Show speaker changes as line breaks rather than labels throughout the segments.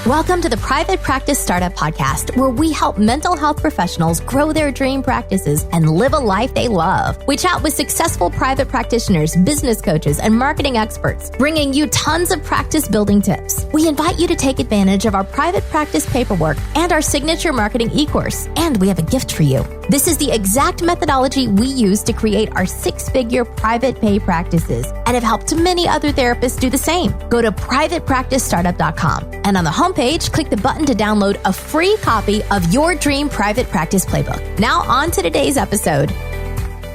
Welcome to the Private Practice Startup Podcast, where we help mental health professionals grow their dream practices and live a life they love. We chat with successful private practitioners, business coaches, and marketing experts, bringing you tons of practice building tips. We invite you to take advantage of our private practice paperwork and our signature marketing e-course. And we have a gift for you. This is the exact methodology we use to create our six-figure private pay practices and have helped many other therapists do the same. Go to privatepracticestartup.com and on the homepage, click the button to download a free copy of your dream private practice playbook. Now on to today's episode.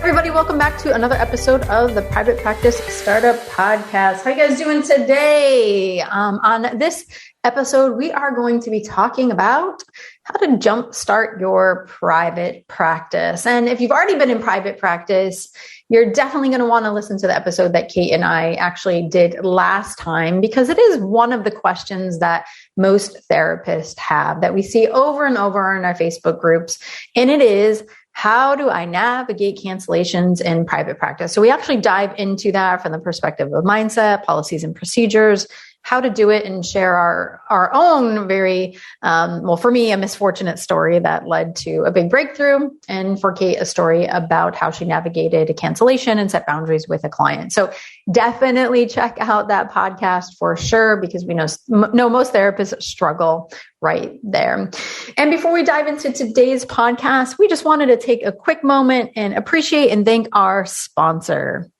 Everybody, welcome back to another episode of the Private Practice Startup Podcast. How you guys doing today? On this episode, we are going to be talking about how to jumpstart your private practice. And if you've already been in private practice, you're definitely going to want to listen to the episode that Kate and I actually did last time, because it is one of the questions that most therapists have that we see over and over in our Facebook groups. And it is, how do I navigate cancellations in private practice? So we actually dive into that from the perspective of mindset, policies and procedures, how to do it, and share our own very, for me, a misfortunate story that led to a big breakthrough. And for Kate, a story about how she navigated a cancellation and set boundaries with a client. So definitely check out that podcast for sure, because we know most therapists struggle right there. And before we dive into today's podcast, we just wanted to take a quick moment and appreciate and thank our sponsor.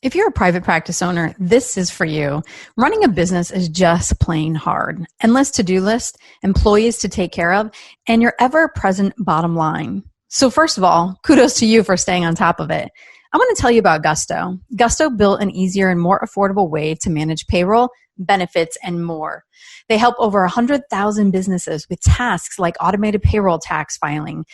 If you're a private practice owner, this is for you. Running a business is just plain hard. Endless to-do list, employees to take care of, and your ever-present bottom line. So first of all, kudos to you for staying on top of it. I want to tell you about Gusto. Gusto built an easier and more affordable way to manage payroll, benefits, and more. They help over 100,000 businesses with tasks like automated payroll tax filing,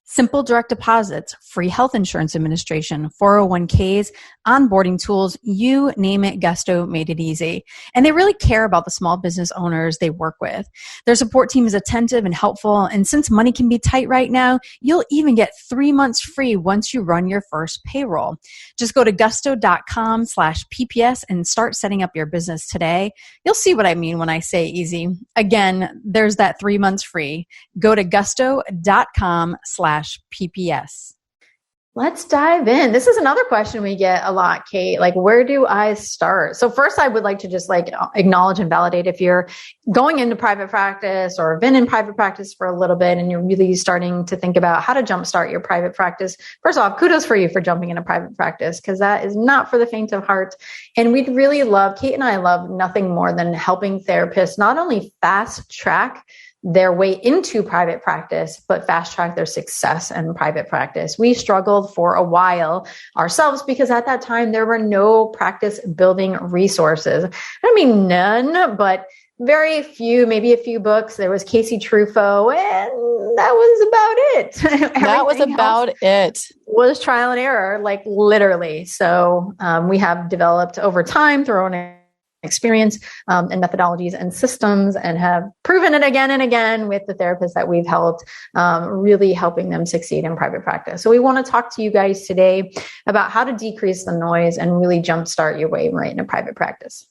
simple direct deposits, free health insurance administration, 401ks, onboarding tools, you name it, Gusto made it easy. And they really care about the small business owners they work with. Their support team is attentive and helpful. And since money can be tight right now, you'll even get 3 months free once you run your first payroll. Just go to gusto.com/PPS and start setting up your business today. You'll see what I mean when I say easy. Again, there's that 3 months free. Go to gusto.com/PPS.
Let's dive in. This is another question we get a lot, Kate. Like, where do I start? So first, I would like to just acknowledge and validate if you're going into private practice or been in private practice for a little bit and you're really starting to think about how to jumpstart your private practice. First off, kudos for you for jumping into private practice, because that is not for the faint of heart. And we'd really love, Kate and I love nothing more than helping therapists not only fast track their way into private practice, but fast track their success in private practice. We struggled for a while ourselves because at that time there were no practice building resources. I mean, none, but very few, maybe a few books. There was Casey Truffaut, and that was about it.
That was about it.
Was trial and error, like literally. So we have developed over time through our own experience and methodologies and systems, and have proven it again and again with the therapists that we've helped, really helping them succeed in private practice. So we want to talk to you guys today about how to decrease the noise and really jumpstart your way right into private practice.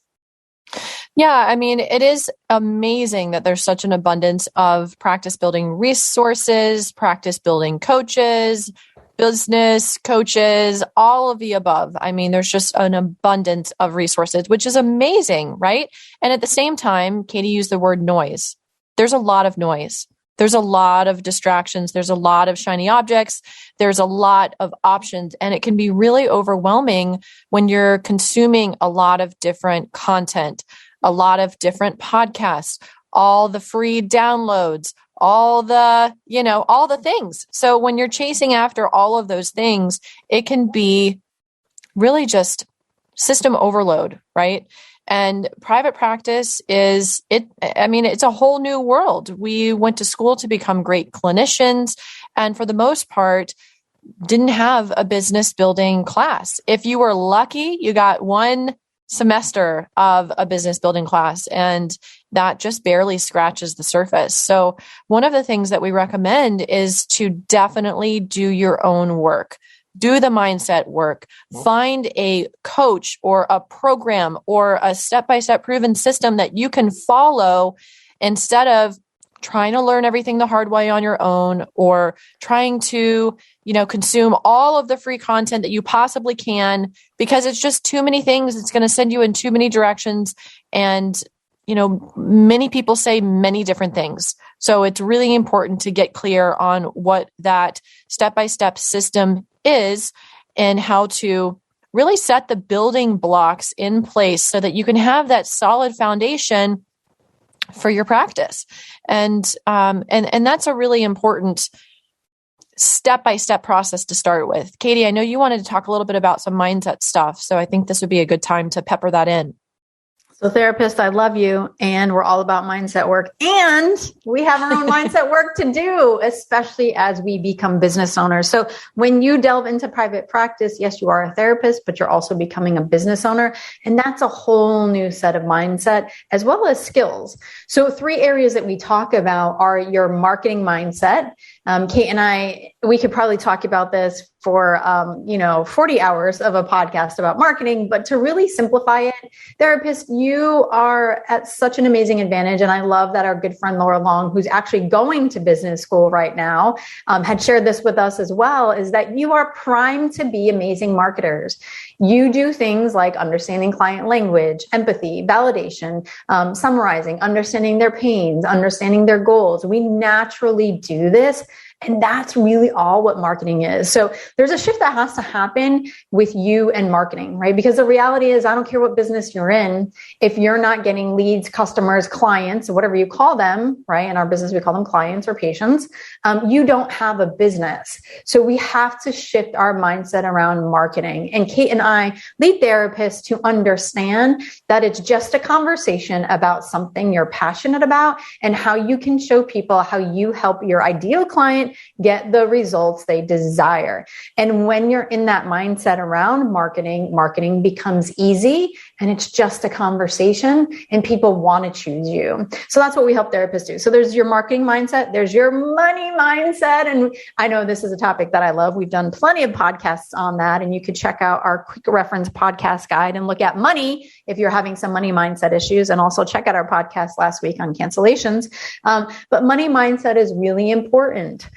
Yeah, I mean, it is amazing that there's such an abundance of practice building resources, practice building coaches, business coaches, all of the above. I mean, there's just an abundance of resources, which is amazing, right? And at the same time, Katie used the word noise. There's a lot of noise. There's a lot of distractions. There's a lot of shiny objects. There's a lot of options. And it can be really overwhelming when you're consuming a lot of different content, a lot of different podcasts, all the free downloads, all the things. So when you're chasing after all of those things, it can be really just system overload, right? And private practice it's a whole new world. We went to school to become great clinicians, and for the most part, didn't have a business building class. If you were lucky, you got one semester of a business building class, and that just barely scratches the surface. So one of the things that we recommend is to definitely do your own work. Do the mindset work. Find a coach or a program or a step-by-step proven system that you can follow instead of trying to learn everything the hard way on your own, or trying to, consume all of the free content that you possibly can, because it's just too many things. It's going to send you in too many directions. And, many people say many different things. So it's really important to get clear on what that step-by-step system is and how to really set the building blocks in place so that you can have that solid foundation for your practice. And that's a really important step-by-step process to start with. Katie, I know you wanted to talk a little bit about some mindset stuff, so I think this would be a good time to pepper that in.
So therapist, I love you. And we're all about mindset work. And we have our own mindset work to do, especially as we become business owners. So when you delve into private practice, yes, you are a therapist, but you're also becoming a business owner. And that's a whole new set of mindset as well as skills. So 3 areas that we talk about are your marketing mindset. Kate and I, we could probably talk about this for, 40 hours of a podcast about marketing, but to really simplify it, therapist, you are at such an amazing advantage. And I love that our good friend Laura Long, who's actually going to business school right now, had shared this with us as well, is that you are primed to be amazing marketers. You do things like understanding client language, empathy, validation, summarizing, understanding their pains, understanding their goals. We naturally do this. And that's really all what marketing is. So there's a shift that has to happen with you and marketing, right? Because the reality is, I don't care what business you're in, if you're not getting leads, customers, clients, whatever you call them, right? In our business, we call them clients or patients. You don't have a business. So we have to shift our mindset around marketing. And Kate and I lead therapists to understand that it's just a conversation about something you're passionate about and how you can show people how you help your ideal client get the results they desire. And when you're in that mindset around marketing becomes easy and it's just a conversation and people want to choose you. So that's what we help therapists do. So there's your marketing mindset, there's your money mindset. And I know this is a topic that I love. We've done plenty of podcasts on that. And you could check out our quick reference podcast guide and look at money if you're having some money mindset issues, and also check out our podcast last week on cancellations. But money mindset is really important.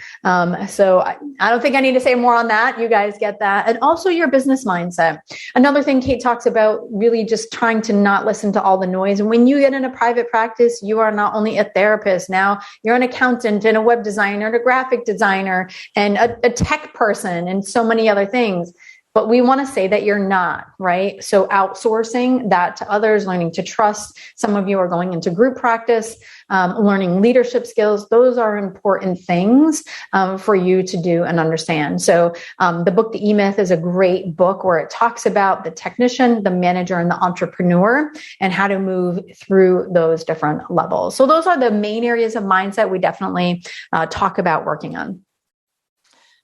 So I don't think I need to say more on that. You guys get that. And also your business mindset. Another thing Kate talks about, really just trying to not listen to all the noise. And when you get in a private practice, you are not only a therapist. Now you're an accountant and a web designer and a graphic designer and a tech person and so many other things. But we want to say that you're not, right? So outsourcing that to others, learning to trust. Some of you are going into group practice, learning leadership skills. Those are important things for you to do and understand. So the book, The E-Myth, is a great book where it talks about the technician, the manager, and the entrepreneur and how to move through those different levels. So those are the main areas of mindset we definitely talk about working on.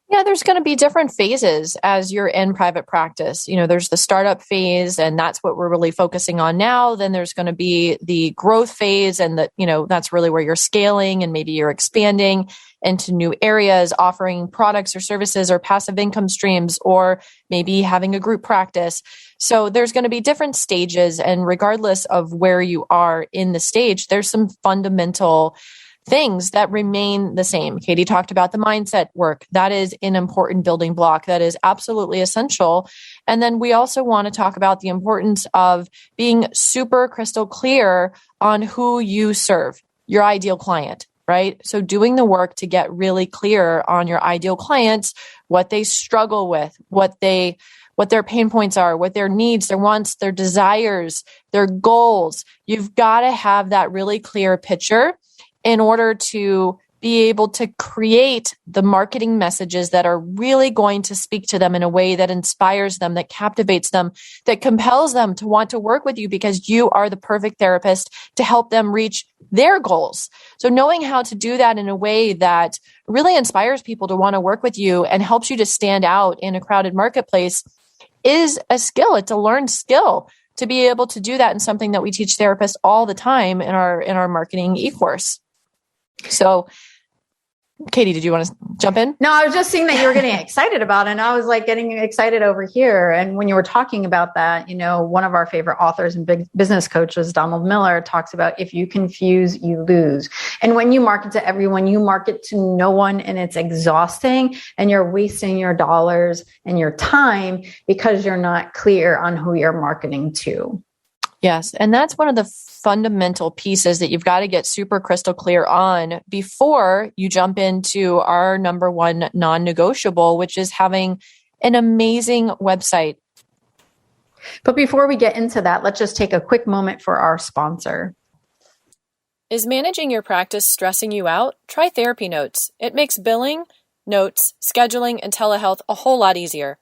Yeah, there's going to be different phases as you're in private practice. There's the startup phase, and that's what we're really focusing on now. Then there's going to be the growth phase, and that's really where you're scaling and maybe you're expanding into new areas, offering products or services or passive income streams, or maybe having a group practice. So there's going to be different stages, and regardless of where you are in the stage, there's some fundamental things that remain the same. Katie talked about the mindset work. That is an important building block. That is absolutely essential. And then we also want to talk about the importance of being super crystal clear on who you serve, your ideal client, right? So doing the work to get really clear on your ideal clients, what they struggle with, what their pain points are, what their needs, their wants, their desires, their goals. You've got to have that really clear picture in order to be able to create the marketing messages that are really going to speak to them in a way that inspires them, that captivates them, that compels them to want to work with you because you are the perfect therapist to help them reach their goals. So knowing how to do that in a way that really inspires people to want to work with you and helps you to stand out in a crowded marketplace is a skill. It's a learned skill to be able to do that, and something that we teach therapists all the time in our marketing e-course. So Katie, did you want to jump in?
No, I was just seeing that you were getting excited about it. And I was like getting excited over here. And when you were talking about that, one of our favorite authors and big business coaches, Donald Miller, talks about if you confuse, you lose. And when you market to everyone, you market to no one, and it's exhausting, and you're wasting your dollars and your time because you're not clear on who you're marketing to.
Yes. And that's one of the fundamental pieces that you've got to get super crystal clear on before you jump into our number one non-negotiable, which is having an amazing website.
But before we get into that, let's just take a quick moment for our sponsor.
Is managing your practice stressing you out? Try Therapy Notes. It makes billing, notes, scheduling, and telehealth a whole lot easier.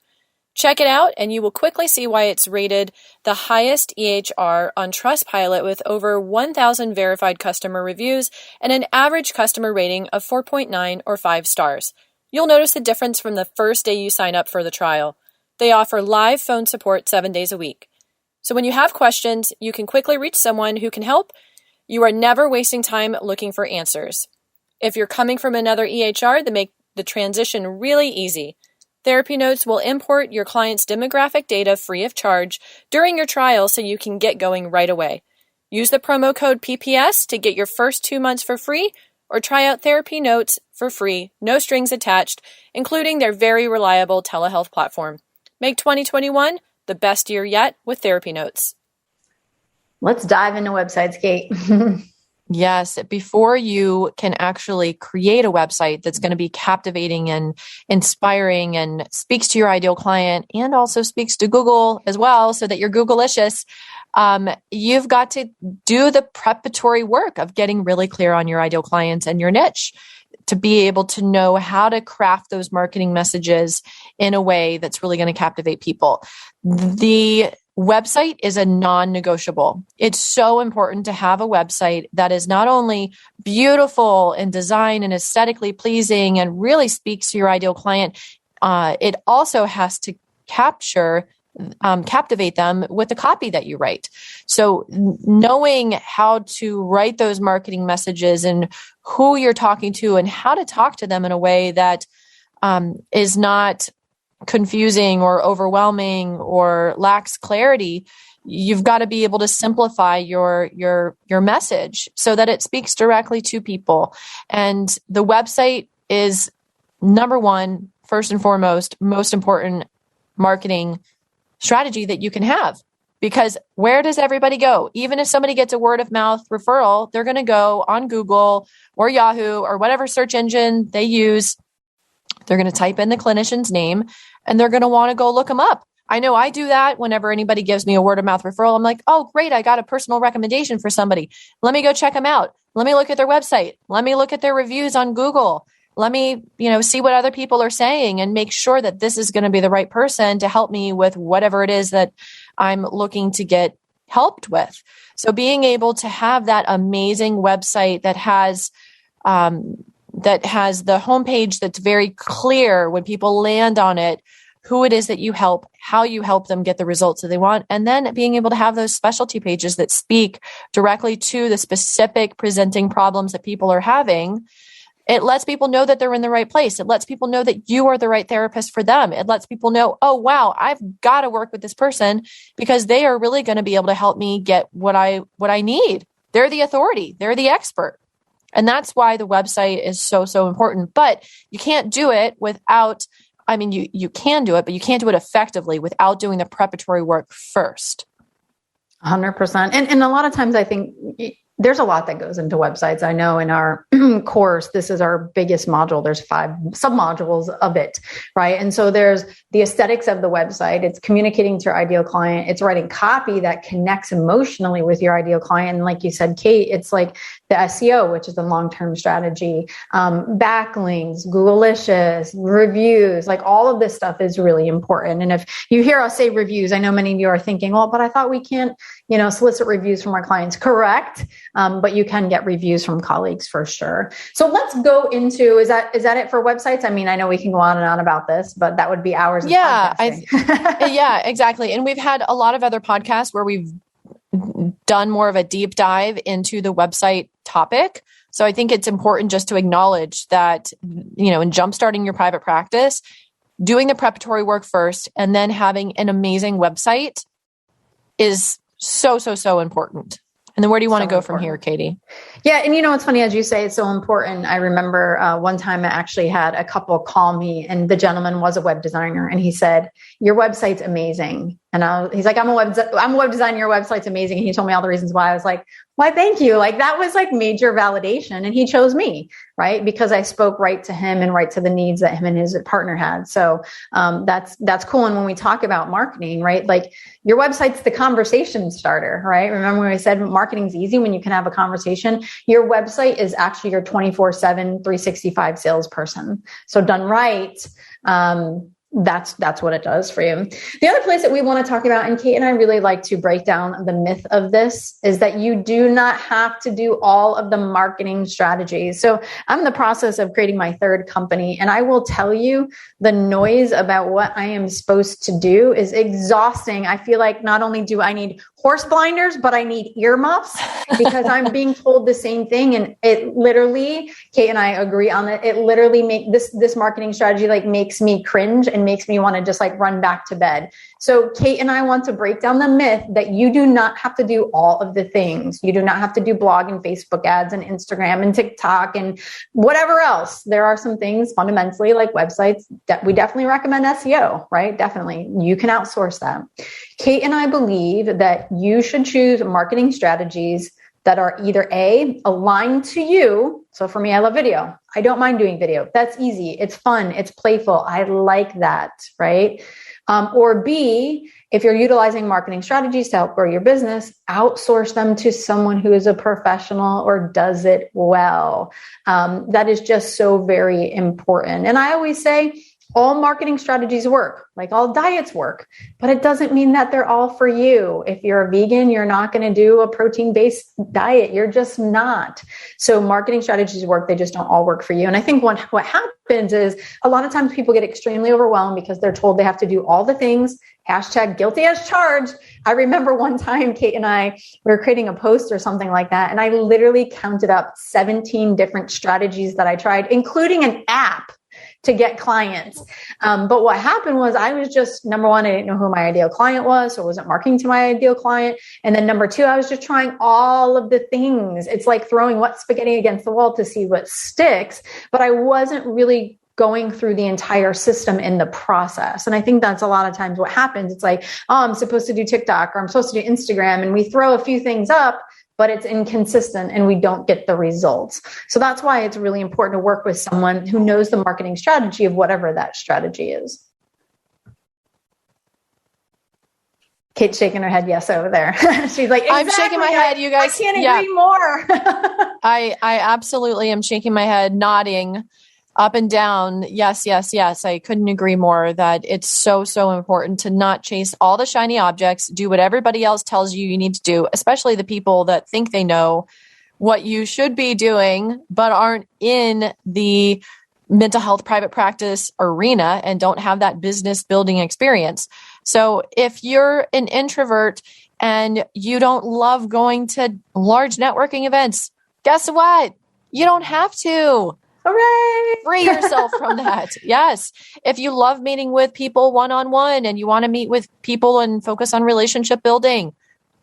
Check it out, and you will quickly see why it's rated the highest EHR on Trustpilot with over 1,000 verified customer reviews and an average customer rating of 4.9 or 5 stars. You'll notice the difference from the first day you sign up for the trial. They offer live phone support 7 days a week. So when you have questions, you can quickly reach someone who can help. You are never wasting time looking for answers. If you're coming from another EHR, they make the transition really easy. Therapy Notes will import your client's demographic data free of charge during your trial so you can get going right away. Use the promo code PPS to get your first 2 months for free, or try out Therapy Notes for free, no strings attached, including their very reliable telehealth platform. Make 2021 the best year yet with Therapy Notes.
Let's dive into websites, Kate.
Yes, before you can actually create a website that's going to be captivating and inspiring and speaks to your ideal client and also speaks to Google as well, so that you're Googleicious, you've got to do the preparatory work of getting really clear on your ideal clients and your niche to be able to know how to craft those marketing messages in a way that's really going to captivate people. The website is a non-negotiable. It's so important to have a website that is not only beautiful in design and aesthetically pleasing and really speaks to your ideal client, it also has to captivate them with the copy that you write. So knowing how to write those marketing messages and who you're talking to and how to talk to them in a way that is not confusing or overwhelming or lacks clarity, you've got to be able to simplify your message so that it speaks directly to people. And the website is number one, first and foremost, most important marketing strategy that you can have. Because where does everybody go? Even if somebody gets a word of mouth referral, they're going to go on Google or Yahoo or whatever search engine they use. They're going to type in the clinician's name and they're going to want to go look them up. I know I do that whenever anybody gives me a word of mouth referral. I'm like, oh, great. I got a personal recommendation for somebody. Let me go check them out. Let me look at their website. Let me look at their reviews on Google. Let me, see what other people are saying and make sure that this is going to be the right person to help me with whatever it is that I'm looking to get helped with. So being able to have that amazing website that has the homepage that's very clear when people land on it, who it is that you help, how you help them get the results that they want, and then being able to have those specialty pages that speak directly to the specific presenting problems that people are having. It lets people know that they're in the right place. It lets people know that you are the right therapist for them. It lets people know, oh, wow, I've got to work with this person because they are really going to be able to help me get what I need. They're the authority. They're the expert. And that's why the website is so, so important. But you can't do it without, you can do it, but you can't do it effectively without doing the preparatory work first.
100%. And a lot of times I think there's a lot that goes into websites. I know in our course, this is our biggest module. There's 5 submodules of it, right? And so there's the aesthetics of the website. It's communicating to your ideal client. It's writing copy that connects emotionally with your ideal client. And like you said, Kate, it's like the SEO, which is the long-term strategy, backlinks, Googleicious, reviews, like all of this stuff is really important. And if you hear us say reviews, I know many of you are thinking, well, but I thought we can't, solicit reviews from our clients. Correct. But you can get reviews from colleagues for sure. So let's go into, is that it for websites? I know we can go on and on about this, but that would be hours.
Yeah, yeah, exactly. And we've had a lot of other podcasts where we've done more of a deep dive into the website topic. So I think it's important just to acknowledge that, in jumpstarting your private practice, doing the preparatory work first and then having an amazing website is so, so, so important. And then where do you want to go from here, Katie?
Yeah. And it's funny, as you say, it's so important. I remember one time I actually had a couple call me, and the gentleman was a web designer, and he said, "Your website's amazing." And he's like, I'm a web designer. Your website's amazing. And he told me all the reasons why. I was like, why, thank you. Like, that was like major validation. And he chose me, right? Because I spoke right to him and right to the needs that him and his partner had. So that's cool. And when we talk about marketing, right? Like, your website's the conversation starter, right? Remember when I said marketing's easy when you can have a conversation? Your website is actually your 24/7, 365 salesperson. So done right, that's what it does for you. The other place that we want to talk about, and Kate and I really like to break down the myth of this, is that you do not have to do all of the marketing strategies. So I'm in the process of creating my third company, and I will tell you, the noise about what I am supposed to do is exhausting. I feel like not only do I need horse blinders, but I need earmuffs because I'm being told the same thing. And it literally, Kate and I agree on it. It literally this marketing strategy makes me cringe and makes me want to just run back to bed. So Kate and I want to break down the myth that you do not have to do all of the things. You do not have to do blog and Facebook ads and Instagram and TikTok and whatever else. There are some things fundamentally like websites that we definitely recommend SEO, right? Definitely. You can outsource that. Kate and I believe that you should choose marketing strategies that are either A, aligned to you. So for me, I love video. I don't mind doing video. That's easy. It's fun. It's playful. I like that, right? Or B, if you're utilizing marketing strategies to help grow your business, outsource them to someone who is a professional or does it well. That is just so very important. And I always say, all marketing strategies work, like all diets work, but it doesn't mean that they're all for you. If you're a vegan, you're not going to do a protein-based diet. You're just not. So marketing strategies work. They just don't all work for you. And I think what happens is a lot of times people get extremely overwhelmed because they're told they have to do all the things. #guilty as charged. I remember one time Kate and I were creating a post or something like that. And I literally counted up 17 different strategies that I tried, including an app to get clients. But what happened was I was just, number one, I didn't know who my ideal client was, so I wasn't marketing to my ideal client. And then number two, I was just trying all of the things. It's like throwing wet spaghetti against the wall to see what sticks, but I wasn't really going through the entire system in the process. And I think that's a lot of times what happens. It's like, oh, I'm supposed to do TikTok or I'm supposed to do Instagram. And we throw a few things up, but it's inconsistent and we don't get the results. So that's why it's really important to work with someone who knows the marketing strategy of whatever that strategy is. Kate's shaking her head yes over there. She's like, exactly.
I'm shaking my head, you guys.
I can't agree more.
I absolutely am shaking my head, nodding up and down. Yes, yes, yes. I couldn't agree more that it's so, so important to not chase all the shiny objects, do what everybody else tells you need to do, especially the people that think they know what you should be doing, but aren't in the mental health private practice arena and don't have that business building experience. So if you're an introvert and you don't love going to large networking events, guess what? You don't have to.
Hooray!
Free yourself from that. Yes. If you love meeting with people one-on-one and you want to meet with people and focus on relationship building,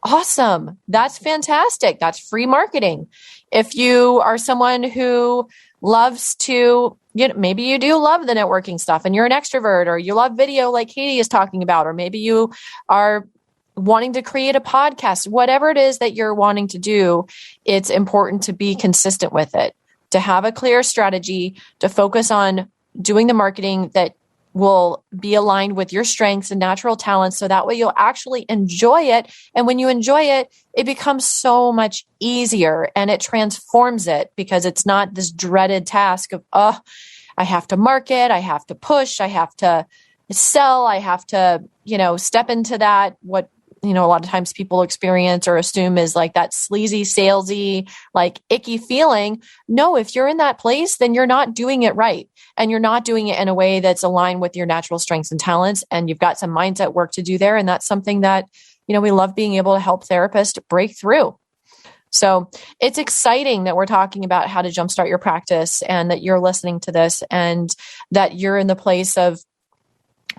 awesome. That's fantastic. That's free marketing. If you are someone who loves to, maybe you do love the networking stuff and you're an extrovert, or you love video like Katie is talking about, or maybe you are wanting to create a podcast, whatever it is that you're wanting to do, it's important to be consistent with it, to have a clear strategy, to focus on doing the marketing that will be aligned with your strengths and natural talents. So that way you'll actually enjoy it. And when you enjoy it, it becomes so much easier and it transforms it, because it's not this dreaded task of, I have to market, I have to push, I have to sell, I have to, step into that, what, a lot of times people experience or assume is like that sleazy, salesy, like icky feeling. No, if you're in that place, then you're not doing it right. And you're not doing it in a way that's aligned with your natural strengths and talents. And you've got some mindset work to do there. And that's something that, we love being able to help therapists break through. So it's exciting that we're talking about how to jumpstart your practice, and that you're listening to this, and that you're in the place of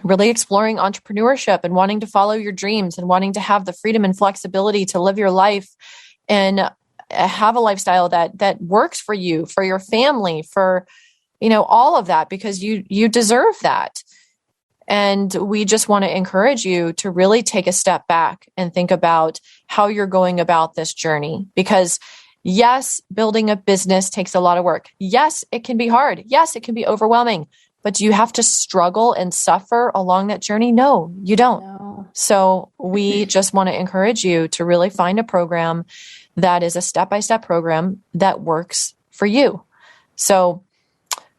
really exploring entrepreneurship and wanting to follow your dreams and wanting to have the freedom and flexibility to live your life and have a lifestyle that works for you, for your family, for, all of that, because you deserve that. And we just want to encourage you to really take a step back and think about how you're going about this journey. Because yes, building a business takes a lot of work. Yes, it can be hard. Yes, it can be overwhelming. But do you have to struggle and suffer along that journey? No, you don't. No. So we just want to encourage you to really find a program that is a step-by-step program that works for you. So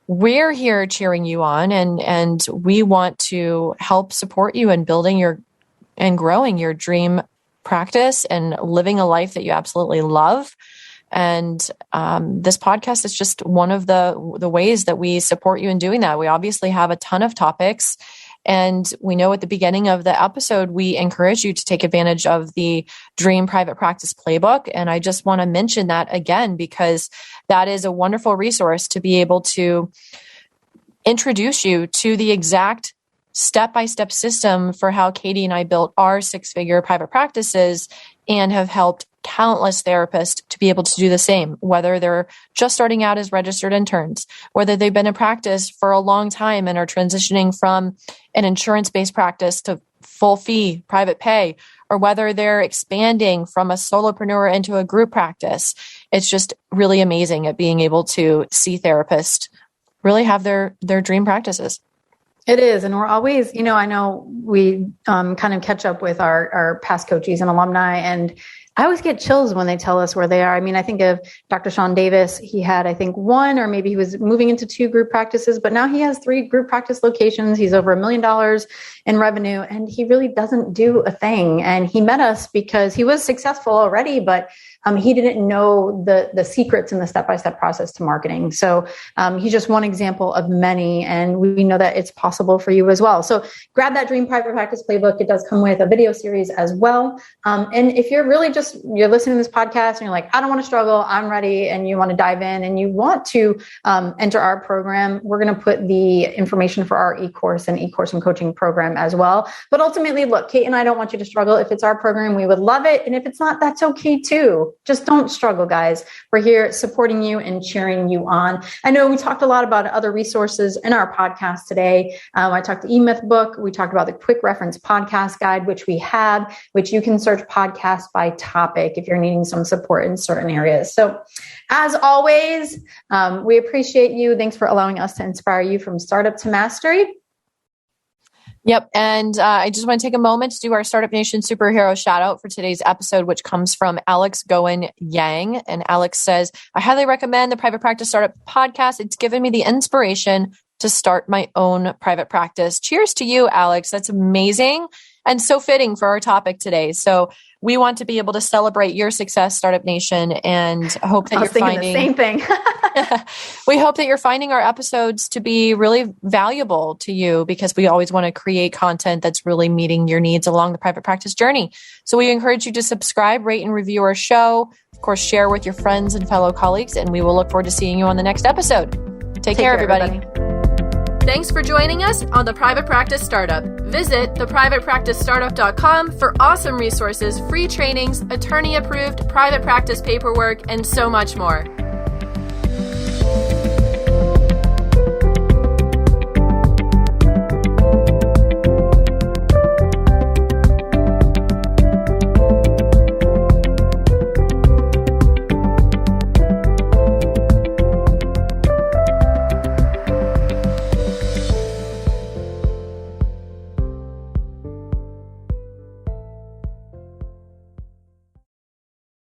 we're here cheering you on, and we want to help support you in building and growing your dream practice and living a life that you absolutely love. And this podcast is just one of the ways that we support you in doing that. We obviously have a ton of topics, and we know at the beginning of the episode, we encourage you to take advantage of the Dream Private Practice Playbook. And I just want to mention that again, because that is a wonderful resource to be able to introduce you to the exact step-by-step system for how Katie and I built our 6-figure private practices, and have helped countless therapists to be able to do the same, whether they're just starting out as registered interns, whether they've been in practice for a long time and are transitioning from an insurance-based practice to full fee private pay, or whether they're expanding from a solopreneur into a group practice. It's just really amazing at being able to see therapists really have their dream practices.
It is. And we're always, I know we kind of catch up with our past coaches and alumni, and I always get chills when they tell us where they are. I mean, I think of Dr. Sean Davis. He had, I think, 1, or maybe he was moving into 2 group practices, but now he has 3 group practice locations. He's over $1 million in revenue, and he really doesn't do a thing. And he met us because he was successful already, but he didn't know the secrets in the step-by-step process to marketing. So he's just one example of many, and we know that it's possible for you as well. So grab that Dream Private Practice Playbook. It does come with a video series as well. And if you're really you're listening to this podcast and you're like, I don't want to struggle, I'm ready, and you want to dive in and you want to enter our program, we're going to put the information for our e-course and coaching program as well. But ultimately, look, Kate and I don't want you to struggle. If it's our program, we would love it. And if it's not, that's okay too. Just don't struggle, guys. We're here supporting you and cheering you on. I know we talked a lot about other resources in our podcast today. I talked the E-Myth book. We talked about the quick reference podcast guide, which we have, which you can search podcast by topic if you're needing some support in certain areas. So as always, we appreciate you. Thanks for allowing us to inspire you from startup to mastery.
Yep. And I just want to take a moment to do our Startup Nation superhero shout out for today's episode, which comes from Alex Goen Yang. And Alex says, I highly recommend the Private Practice Startup podcast. It's given me the inspiration to start my own private practice. Cheers to you, Alex. That's amazing and so fitting for our topic today. So we want to be able to celebrate your success, Startup Nation, and hope that you're finding
the same thing.
We hope that you're finding our episodes to be really valuable to you, because we always want to create content that's really meeting your needs along the private practice journey. So we encourage you to subscribe, rate, and review our show. Of course, share with your friends and fellow colleagues, and we will look forward to seeing you on the next episode. Take care, everybody.
Thanks for joining us on The Private Practice Startup. Visit theprivatepracticestartup.com for awesome resources, free trainings, attorney-approved private practice paperwork, and so much more.